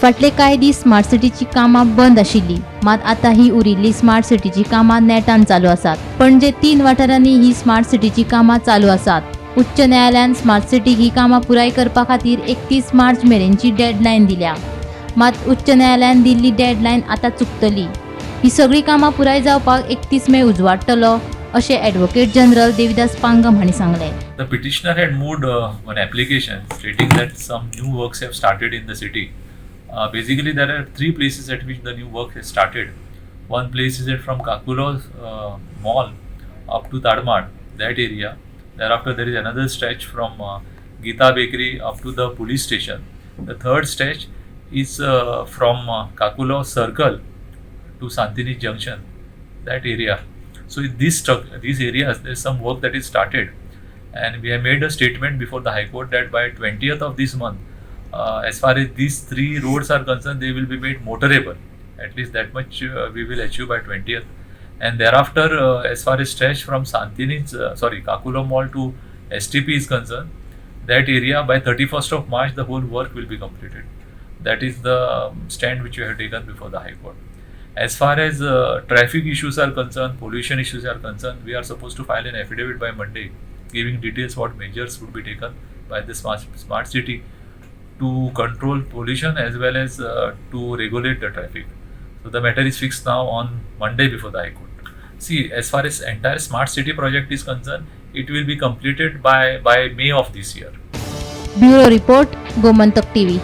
फाटले कांय दीस स्मार्ट सिटीची कामां बंद आशिल्ली, मात आतां ही उरिल्ली स्मार्ट सिटीची कामां नेटान चालू आसात. पणजे 3 वाठारांनी ही स्मार्ट सिटीची कामां चालू आसात. उच्च न्यायालयान स्मार्ट सिटीक ही कामां पुराय करपा खातीर 31 मार्च मेरेनची डेडलायन दिल्या. मात उच्च न्यायालयान दिल्ली डेडलायन आतां चुकतली. ही सगळी कामां पुराय जावपाक 31 मे उजवाडटलो अशें ॲडव्होकेट जनरल देविदास पांगम हांणी सांगलें. The petitioner had moved one application stating that some new works have started in the city. Basically, there are 3 places at which the new work has started. One place is from Kakulo Mall up to Tadmad, that area. Thereafter, there is another stretch from Geeta Bakery up to the police station. The third stretch is from Kakulo Circle to Santini Junction, that area. So in these areas, there is some work that is started, and we have made a statement before the High Court that by 20th of this month, as far as these 3 roads are concerned, they will be made motorable. At least that much we will achieve by 20th. And thereafter, as far as stretch from Kakulo Mall to STP is concerned, that area by 31st of March, the whole work will be completed. That is the stand which we have taken before the High Court. As far as traffic issues are concerned, pollution issues are concerned, we are supposed to file an affidavit by Monday, giving details what measures would be taken by the smart city to control pollution as well as to regulate the traffic. So the matter is fixed now on Monday before the High Court. See, as far as entire smart city project is concerned, it will be completed by May of this year. Bureau report, Gomantak TV.